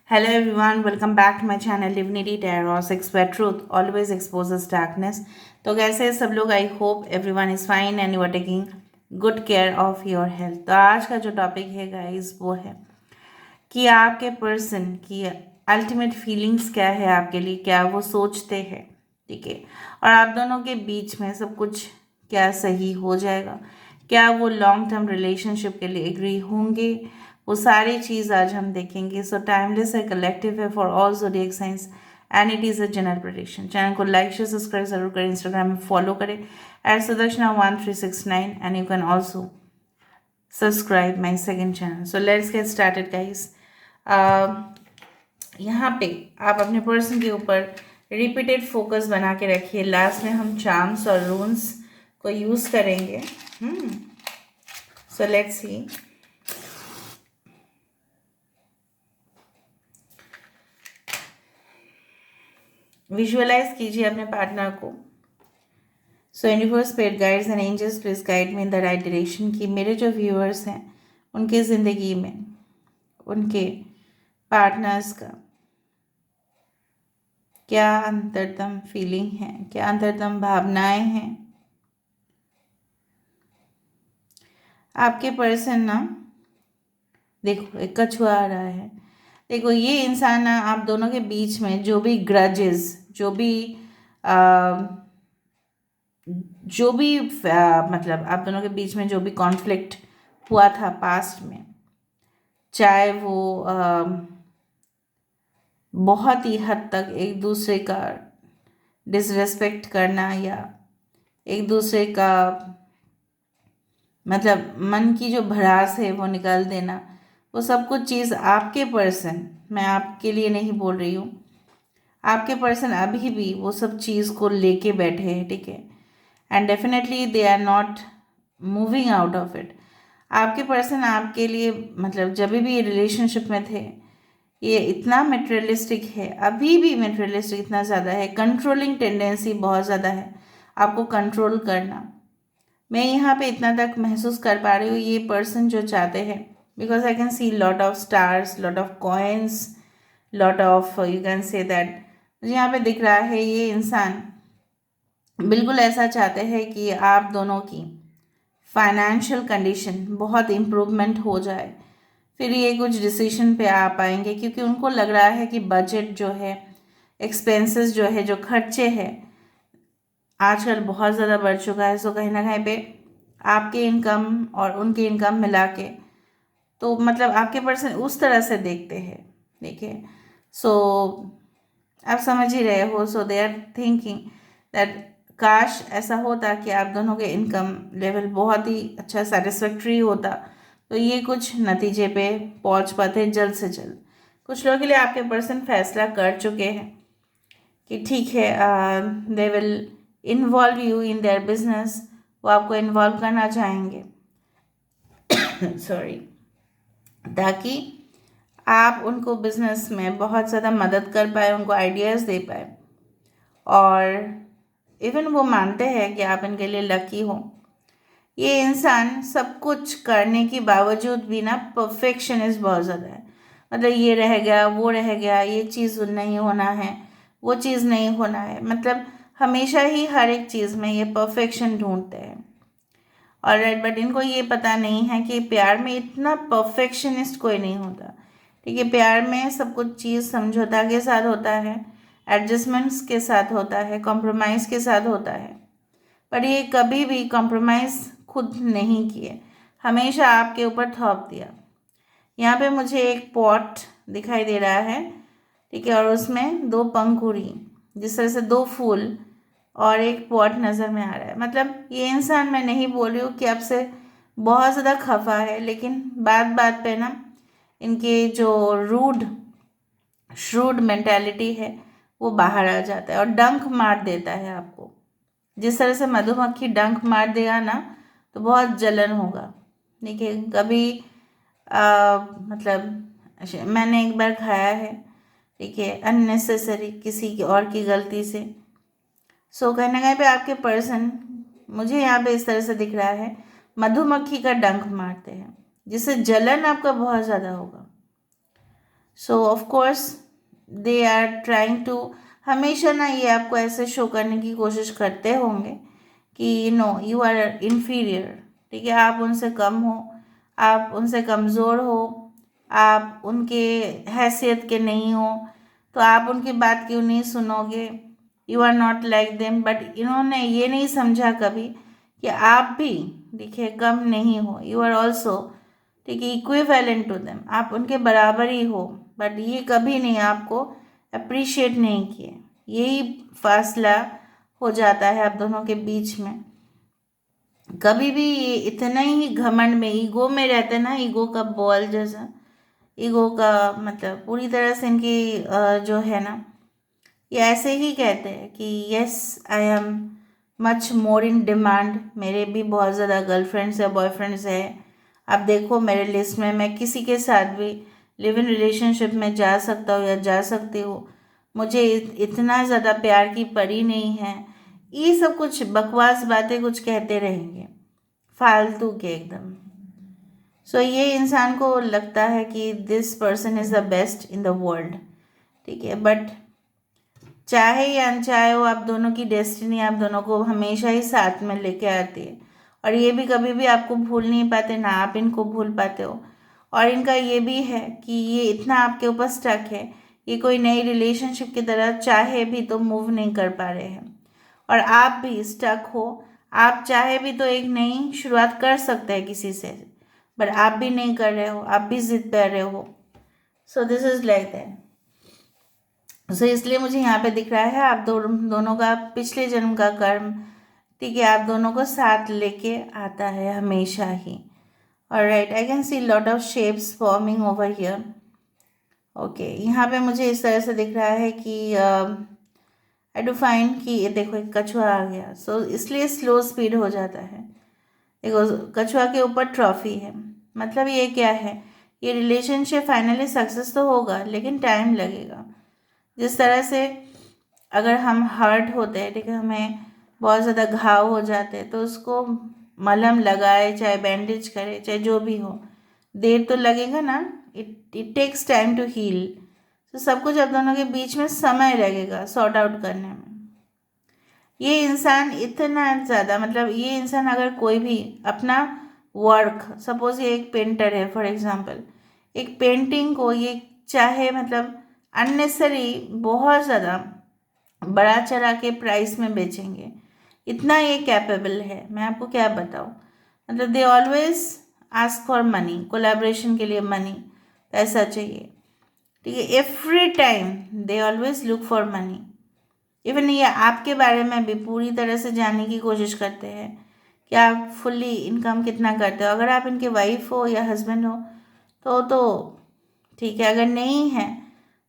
Hello everyone, welcome back to my channel Divinity Tarot 6 where truth always exposes darkness। तो कैसे हैं सब लोग? I hope everyone is fine and you are taking good care of your health. तो आज का जो topic है गाइस वो है कि आपके पर्सन की अल्टीमेट फीलिंग्स क्या है आपके लिए, क्या वो सोचते हैं, ठीक है। और आप दोनों के बीच में सब कुछ क्या सही हो जाएगा, क्या वो लॉन्ग टर्म रिलेशनशिप के लिए एग्री होंगे, वो सारी चीज़ आज हम देखेंगे। सो टाइमलेस है, कलेक्टिव है for all zodiac science and it is a general prediction. Channel को लाइक शेयर सब्सक्राइब जरूर करें, इंस्टाग्राम में फॉलो करें @sudarshana1369 and you can also subscribe my second channel. So let's get started guys. यहाँ पे आप अपने पर्सन के ऊपर रिपीटेड फोकस बना के रखिए। लास्ट में हम चार्म्स और रून्स को यूज़ करेंगे। So let's see. विजुअलाइज कीजिए अपने पार्टनर को। So universe, spirit guides and angels please guide me in the right direction कि मेरे जो व्यूअर्स हैं उनके ज़िंदगी में उनके पार्टनर्स का क्या अंतरतम फीलिंग है, क्या अंतरतम भावनाएं हैं। आपके पर्सन ना, देखो एक कछुआ आ रहा है। देखो ये इंसान ना आप दोनों के बीच में जो भी ग्रजेस, मतलब आप दोनों के बीच में जो भी कॉन्फ्लिक्ट हुआ था पास्ट में, चाहे वो बहुत ही हद तक एक दूसरे का डिसरेस्पेक्ट करना या एक दूसरे का मतलब मन की जो भड़ास है वो निकाल देना, वो सब कुछ चीज़ आपके पर्सन, मैं आपके लिए नहीं बोल रही हूँ, आपके पर्सन अभी भी वो सब चीज़ को लेके बैठे हैं, ठीक है। And definitely they are not moving out of it. आपके पर्सन आपके लिए मतलब जब भी रिलेशनशिप में थे ये इतना मटेरियलिस्टिक है, अभी भी मटेरियलिस्टिक इतना ज़्यादा है, कंट्रोलिंग टेंडेंसी बहुत ज़्यादा है, आपको कंट्रोल करना। मैं यहाँ पे इतना तक महसूस कर पा रही हूँ ये पर्सन जो चाहते हैं, because I can see lot of stars, lot of coins, lot of you can say that. मुझे यहाँ पे दिख रहा है ये इंसान बिल्कुल ऐसा चाहते हैं कि आप दोनों की फाइनेंशियल कंडीशन बहुत इम्प्रूवमेंट हो जाए, फिर ये कुछ डिसीजन पे आ पाएंगे, क्योंकि उनको लग रहा है कि बजट जो है, एक्सपेंसेस जो है, जो खर्चे हैं आजकल बहुत ज़्यादा बढ़ चुका है। सो कहीं ना कहीं पे आपके इनकम और उनकी इनकम मिला के तो मतलब आपके पर्सन उस तरह से देखते हैं, देखिए। सो आप समझ ही रहे हो। सो दे आर थिंकिंग दैट काश ऐसा होता कि आप दोनों के इनकम लेवल बहुत ही अच्छा सेटिस्फैक्ट्री होता, तो ये कुछ नतीजे पे पहुंच पाते जल्द से जल्द। कुछ लोगों के लिए आपके पर्सन फैसला कर चुके हैं कि ठीक है, they will involve you in their business, वो आपको इन्वॉल्व करना चाहेंगे सॉरी, ताकि आप उनको बिजनेस में बहुत ज़्यादा मदद कर पाए, उनको आइडियाज़ दे पाए। और इवन वो मानते हैं कि आप इनके लिए लकी हो। ये इंसान सब कुछ करने के बावजूद भी ना परफेक्शनिस्ट बहुत ज़्यादा है। मतलब ये रह गया, वो रह गया, ये चीज़ नहीं होना है, वो चीज़ नहीं होना है, मतलब हमेशा ही हर एक चीज़ में ये परफेक्शन ढूंढते हैं। और राइट, बट इनको ये पता नहीं है कि प्यार में इतना परफेक्शनिस्ट कोई नहीं होता, ठीक है। प्यार में सब कुछ चीज़ समझौता के साथ होता है, एडजस्टमेंट्स के साथ होता है, कॉम्प्रोमाइज़ के साथ होता है। पर ये कभी भी कॉम्प्रोमाइज़ खुद नहीं किए, हमेशा आपके ऊपर थोप दिया। यहाँ पे मुझे एक पॉट दिखाई दे रहा है, ठीक है, और उसमें दो पंखुड़ी, जिस तरह से दो फूल और एक पॉट नज़र में आ रहा है। मतलब ये इंसान, मैं नहीं बोल रही हूँ कि आपसे बहुत ज़्यादा खफा है, लेकिन बात बात पे ना इनके जो रूड श्रूड मेंटालिटी है वो बाहर आ जाता है और डंक मार देता है आपको। जिस तरह से मधुमक्खी डंक मार देगा ना तो बहुत जलन होगा, देखिए। कभी मतलब मैंने एक बार खाया है, ठीक है, अननेसेसरी किसी की और की गलती से। सो कहीं ना कहीं पे आपके पर्सन, मुझे यहाँ पे इस तरह से दिख रहा है, मधुमक्खी का डंक मारते हैं, जिससे जलन आपका बहुत ज़्यादा होगा। So of course they are trying to, हमेशा ना ये आपको ऐसे शो करने की कोशिश करते होंगे कि नो यू आर इन्फीरियर, ठीक है, आप उनसे कम हो, आप उनसे कमज़ोर हो, आप उनके हैसियत के नहीं हो, तो आप उनकी बात क्यों नहीं सुनोगे, you are not like them. But इन्होंने ये नहीं समझा कभी कि आप भी देखिए कम नहीं हो, यू आर ऑल्सो, ठीक है, इक्विवेलेंट टू देम, आप उनके बराबर ही हो। बट ये कभी नहीं आपको अप्रिशिएट नहीं किए, यही फासला हो जाता है आप दोनों के बीच में। कभी भी ये इतना ही घमंड में, ईगो में रहते ना, ईगो का बॉल जैसा, ईगो का मतलब पूरी तरह से इनकी जो है ना, ये ऐसे ही कहते हैं कि yes I am much more in demand, मेरे भी बहुत ज़्यादा गर्लफ्रेंड्स है, बॉयफ्रेंड्स है, आप देखो मेरे लिस्ट में, मैं किसी के साथ भी लिव इन रिलेशनशिप में जा सकता हूँ या जा सकती हूँ, मुझे इतना ज़्यादा प्यार की पड़ी नहीं है, ये सब कुछ बकवास बातें कुछ कहते रहेंगे फालतू के एकदम। सो ये इंसान को लगता है कि this person is the best in the world, ठीक है, बट चाहे या अनचाहे हो, आप दोनों की डेस्टिनी आप दोनों को हमेशा ही साथ में लेके आती है, और ये भी कभी भी आपको भूल नहीं पाते, ना आप इनको भूल पाते हो। और इनका ये भी है कि ये इतना आपके ऊपर स्टक है, ये कोई नई रिलेशनशिप की तरह चाहे भी तो मूव नहीं कर पा रहे हैं, और आप भी स्टक हो, आप चाहे भी तो एक नई शुरुआत कर सकते हैं किसी से, बट आप भी नहीं कर रहे हो, आप भी जिद कर रहे हो। So this is like that. So इसलिए मुझे यहाँ पे दिख रहा है आप दोनों का पिछले जन्म का कर्म, ठीक है, आप दोनों को साथ लेके आता है हमेशा ही। और right, I can see lot of shapes forming over here. Okay, यहाँ पे मुझे इस तरह से दिख रहा है कि आई डू फाइंड कि ये देखो एक कछुआ आ गया, सो इसलिए स्लो स्पीड हो जाता है। देखो कछुआ के ऊपर ट्रॉफी है, मतलब ये क्या है, ये रिलेशनशिप फाइनली सक्सेस तो होगा लेकिन टाइम लगेगा। जिस तरह से अगर हम हर्ट होते हैं, ठीक है, हमें बहुत ज़्यादा घाव हो जाते हैं, तो उसको मलहम लगाए, चाहे बैंडेज करे, चाहे जो भी हो, देर तो लगेगा ना, it it takes time to heal. तो सब कुछ आप दोनों के बीच में समय लगेगा सॉर्ट आउट करने में। ये इंसान इतना ज़्यादा, मतलब ये इंसान अगर कोई भी अपना वर्क, सपोज ये एक पेंटर है फॉर एग्जांपल, एक पेंटिंग को ये चाहे मतलब अननेसरी बहुत ज़्यादा बड़ा चढ़ा के प्राइस में बेचेंगे, इतना ये कैपेबल है, मैं आपको क्या बताऊँ। मतलब they always ask for money, collaboration के लिए मनी, पैसा चाहिए, ठीक है, every time they always look for money. Even ये आपके बारे में भी पूरी तरह से जानने की कोशिश करते हैं कि आप फुल्ली इनकम कितना करते हो, अगर आप इनके वाइफ हो या हस्बैंड हो तो ठीक है, अगर नहीं है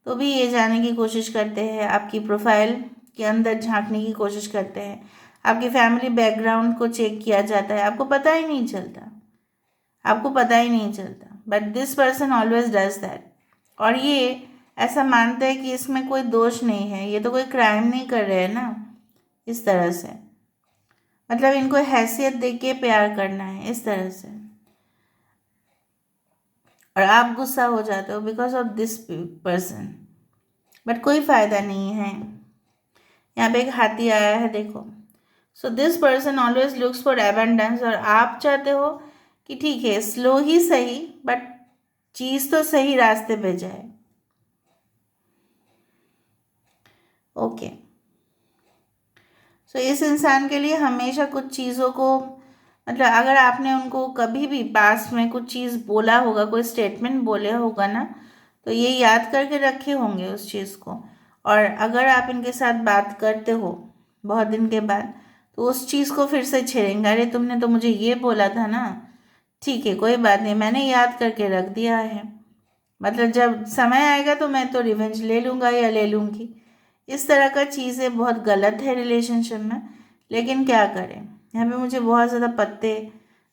तो भी ये जानने की कोशिश करते हैं, आपकी प्रोफाइल के अंदर झांकने की कोशिश करते हैं, आपकी फैमिली बैकग्राउंड को चेक किया जाता है, आपको पता ही नहीं चलता, आपको पता ही नहीं चलता, but this person always does that. और ये ऐसा मानते हैं कि इसमें कोई दोष नहीं है, ये तो कोई क्राइम नहीं कर रहे हैं ना, इस तरह से, मतलब इनको हैसियत देख के प्यार करना है इस तरह से, और आप गुस्सा हो जाते हो because of this person, but कोई फ़ायदा नहीं है। यहाँ पे एक हाथी आया है देखो। So this person always looks for abundance, और आप चाहते हो कि ठीक है स्लो ही सही बट चीज़ तो सही रास्ते पे जाए। ओके, सो इस इंसान के लिए हमेशा कुछ चीज़ों को, मतलब अगर आपने उनको कभी भी पास में कुछ चीज़ बोला होगा, कोई स्टेटमेंट बोले होगा ना, तो ये याद करके रखे होंगे उस चीज़ को, और अगर आप इनके साथ बात करते हो बहुत दिन के बाद, तो उस चीज़ को फिर से छेड़ेंगे, अरे तुमने तो मुझे ये बोला था ना, ठीक है कोई बात नहीं, मैंने याद करके रख दिया है, मतलब जब समय आएगा तो मैं तो रिवेंज ले लूँगा या ले लूँगी। इस तरह का चीज़ें बहुत गलत है रिलेशनशिप में, लेकिन क्या करें, यहाँ पे मुझे बहुत ज़्यादा पत्ते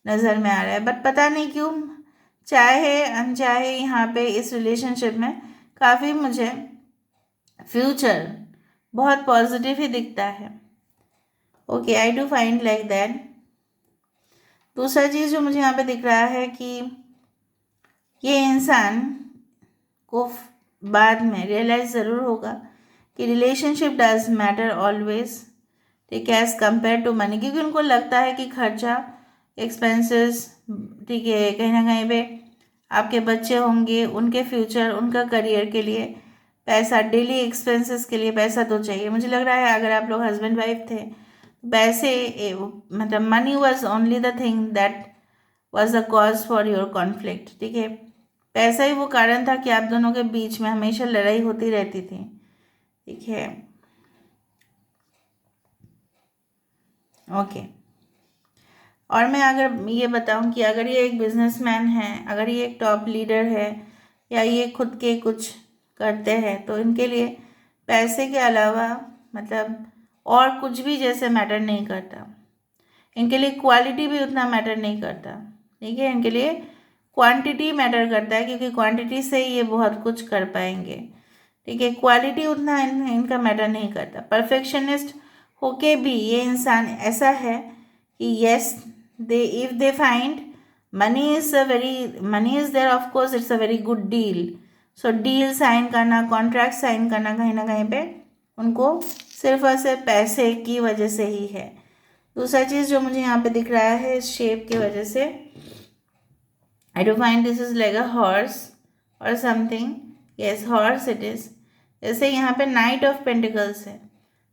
नज़र में आ रहा है, बट पता नहीं क्यों चाहे अनचाहे यहाँ पे इस रिलेशनशिप में काफ़ी मुझे फ्यूचर बहुत पॉजिटिव ही दिखता है। Okay, I do find like that. दूसरा चीज़ जो मुझे यहाँ पे दिख रहा है कि ये इंसान को बाद में रियलाइज़ ज़रूर होगा कि रिलेशनशिप डज मैटर ऑलवेज, ठीक है, एज़ कम्पेयर टू मनी। क्योंकि उनको लगता है कि खर्चा, एक्सपेंसेस, ठीक है, कहीं ना कहीं पे आपके बच्चे होंगे, उनके फ्यूचर, उनका करियर के लिए पैसा, डेली एक्सपेंसेस के लिए पैसा तो चाहिए। मुझे लग रहा है अगर आप लोग हस्बैंड वाइफ थे, पैसे मतलब money was only the thing that was the cause for your conflict, ठीक है। पैसा ही वो कारण था कि आप दोनों के बीच में हमेशा लड़ाई होती रहती थी, ठीक है। ओके। और मैं अगर ये बताऊं कि अगर ये एक बिजनेसमैन है, अगर ये एक टॉप लीडर है, या ये खुद के कुछ करते हैं, तो इनके लिए पैसे के अलावा मतलब और कुछ भी जैसे मैटर नहीं करता। इनके लिए क्वालिटी भी उतना मैटर नहीं करता, ठीक है। इनके लिए क्वांटिटी मैटर करता है, क्योंकि क्वांटिटी से ही ये बहुत कुछ कर पाएंगे, ठीक है। क्वालिटी उतना इनका मैटर नहीं करता। परफेक्शनिस्ट होके भी ये इंसान ऐसा है कि yes, they if they find money is there, of course it's a very good deal. So deal sign करना, कॉन्ट्रैक्ट साइन करना कहीं ना कहीं पे उनको सिर्फ और सिर्फ पैसे की वजह से ही है। दूसरा चीज़ जो मुझे यहाँ पे दिख रहा है इस शेप की वजह से, I do find this is like a horse और something. Yes, horse it is. जैसे यहाँ पे नाइट ऑफ पेंटिकल्स है,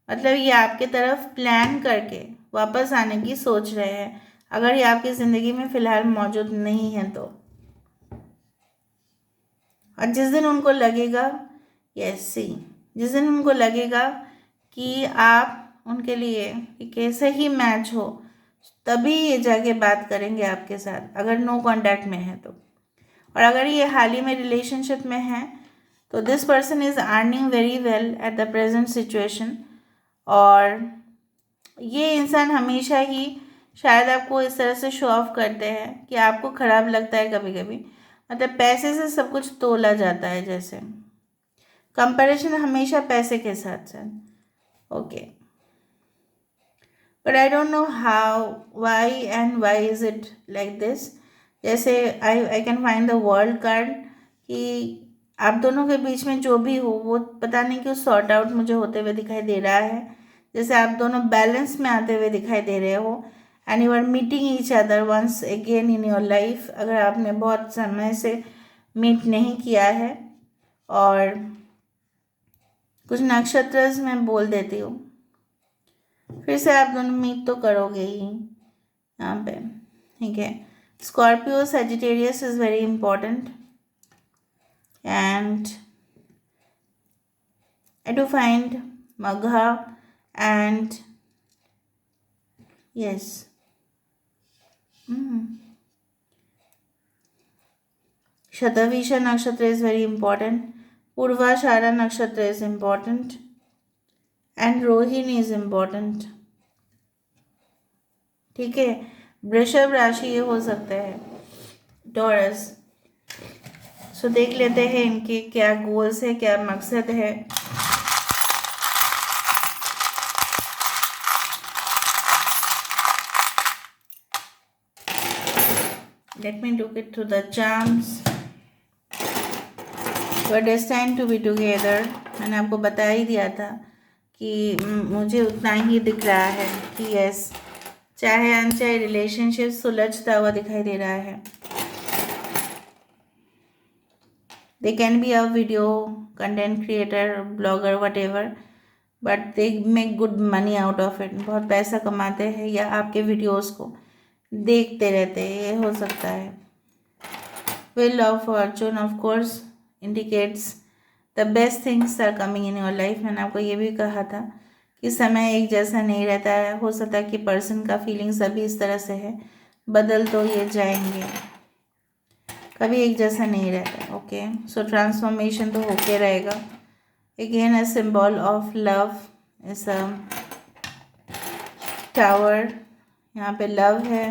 मतलब ये आपके तरफ प्लान करके वापस आने की सोच रहे हैं, अगर ये आपकी ज़िंदगी में फ़िलहाल मौजूद नहीं है तो। और जिस दिन उनको लगेगा, यस सी, जिस दिन उनको लगेगा कि आप उनके लिए एक ऐसे ही मैच हो, तभी ये जाके बात करेंगे आपके साथ, अगर नो कांटेक्ट में है तो। और अगर ये हाल ही में रिलेशनशिप में है तो this person is earning very well at the present situation. और ये इंसान हमेशा ही शायद आपको इस तरह से शो ऑफ करते हैं कि आपको ख़राब लगता है कभी कभी, मतलब पैसे से सब कुछ तोला जाता है, जैसे कंपैरिजन हमेशा पैसे के साथ साथ। Okay, but I don't know how, why is it like this. जैसे I can find the world card कि आप दोनों के बीच में जो भी हो वो पता नहीं क्यों सॉर्ट आउट मुझे होते हुए दिखाई दे रहा है। जैसे आप दोनों बैलेंस में आते हुए दिखाई दे रहे हो, and you are meeting each other once again in your life, अगर आपने बहुत समय से मीट नहीं किया है। और कुछ नक्षत्र मैं बोल देती हूँ, फिर से आप दोनों मीट तो करोगे ही यहाँ पे, ठीक है। Scorpio Sagittarius is very important, and I do find Magha and yes. Shatavisha Nakshatra is very important. Purvashara Nakshatra is important. And Rohini is important. ठीक है। वृषभ राशि ये हो सकता है, टॉरस। सो देख लेते हैं इनके क्या गोल्स है, क्या मकसद है। Let me look it through the charms. You are destined to be together. मैंने आपको बता ही दिया था कि मुझे उतना ही दिख रहा है कि यस, चाहे अनचाहे रिलेशनशिप सुलझता हुआ दिखाई दे रहा है। They can be a video content creator, blogger, whatever, but they make good money out of it. बहुत पैसा कमाते हैं या आपके वीडियोस को देखते रहते हैं, ये हो सकता है। Wheel of Fortune of course indicates the best things are coming in your life. मैंने आपको ये भी कहा था कि समय एक जैसा नहीं रहता है, हो सकता है कि पर्सन का फीलिंग्स अभी इस तरह से है, बदल तो ये जाएंगे, कभी एक जैसा नहीं रहता। ओके, सो ट्रांसफॉर्मेशन तो होके रहेगा। Again a symbol of love is a tower, यहाँ पे लव है,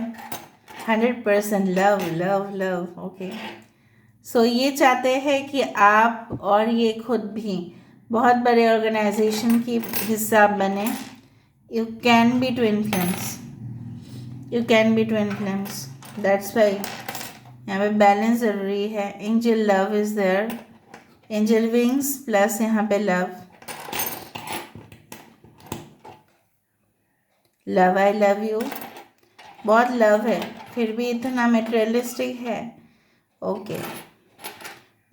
100% लव लव लव। ओके, सो ये चाहते हैं कि आप और ये खुद भी बहुत बड़े ऑर्गेनाइजेशन की हिस्सा बने। You can be twin flames, you can be twin flames, that's why यहाँ पे बैलेंस ज़रूरी है। Angel love is there, angel wings plus यहाँ पे love, love I love you, बहुत लव है फिर भी इतना मेटेरियलिस्टिक है। ओके,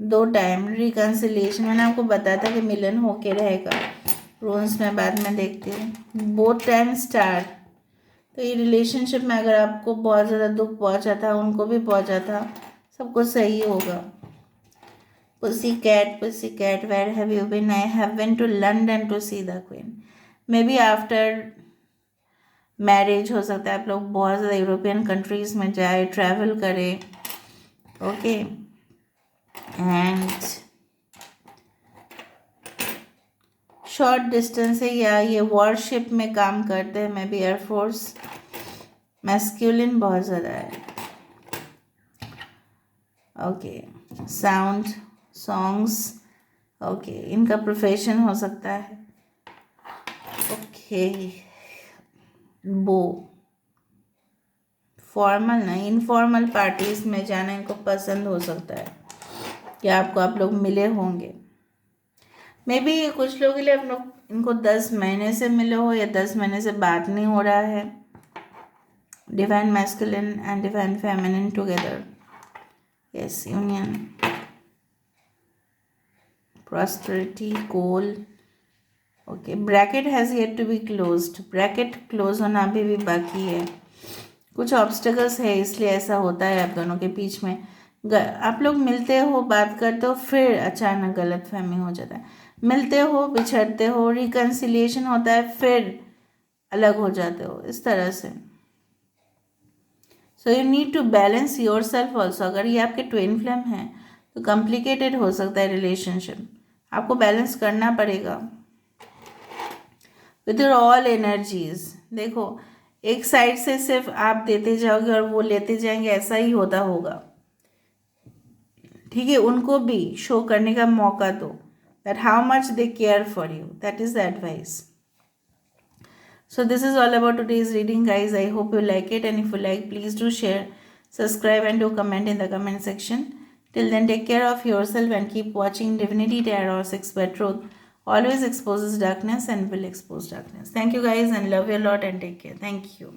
2 टाइम रिकन्सिलिएशन, मैंने आपको बताया था कि मिलन होके रहेगा, रून्स में बाद में देखती हूँ। बोथ टाइम स्टार, तो ये रिलेशनशिप में अगर आपको बहुत ज़्यादा दुख पहुँचा था, उनको भी पहुँचा था, सब कुछ सही होगा। Pussy cat where have you been? I have been to London to see the queen. Maybe after marriage हो सकता है आप लोग बहुत ज़्यादा यूरोपियन कंट्रीज़ में जाए, ट्रैवल करें। ओके, एंड शॉर्ट डिस्टेंस है या ये वॉरशिप में काम करते हैं, मे बी एयरफोर्स। मैस्कुलिन बहुत ज़्यादा है। ओके, साउंड सॉन्ग्स, ओके, इनका प्रोफेशन हो सकता है। ओके, बो फॉर्मल नहीं, इनफॉर्मल पार्टीज में जाना इनको पसंद हो सकता है, या आप लोग मिले होंगे। मे बी कुछ लोगों के लिए आप लोग इनको 10 महीने से मिले हो या 10 महीने से बात नहीं हो रहा है। Divine masculine and divine feminine together, yes, union, prosperity, goal. Okay, bracket has yet to be closed, bracket close होना अभी भी बाकी है, कुछ ऑब्स्टेकल्स है इसलिए ऐसा होता है आप दोनों के बीच में। आप लोग मिलते हो, बात करते हो, फिर अचानक गलतफहमी हो जाता है, मिलते हो, बिछड़ते हो, रिकन्सिलिएशन होता है, फिर अलग हो जाते हो, इस तरह से। So you need to balance yourself also. अगर ये आपके ट्विन फ्लेम हैं तो कॉम्प्लिकेटेड हो सकता है रिलेशनशिप, आपको बैलेंस करना पड़ेगा विथ योर ऑल एनर्जीज। देखो, एक साइड से सिर्फ आप देते जाओगे और वो लेते जाएंगे, ऐसा ही होता होगा, ठीक है। उनको भी शो करने का मौका दो that how much they care for you, that is the advice. So this is all about today's reading, guys. I hope you like it, and if you like, please do share, subscribe, and do comment in the comment section. Till then, take care of yourself and keep watching Divinity Tarot 6 Truth. Always exposes darkness and will expose darkness. Thank you, guys, and love you a lot, and take care. Thank you.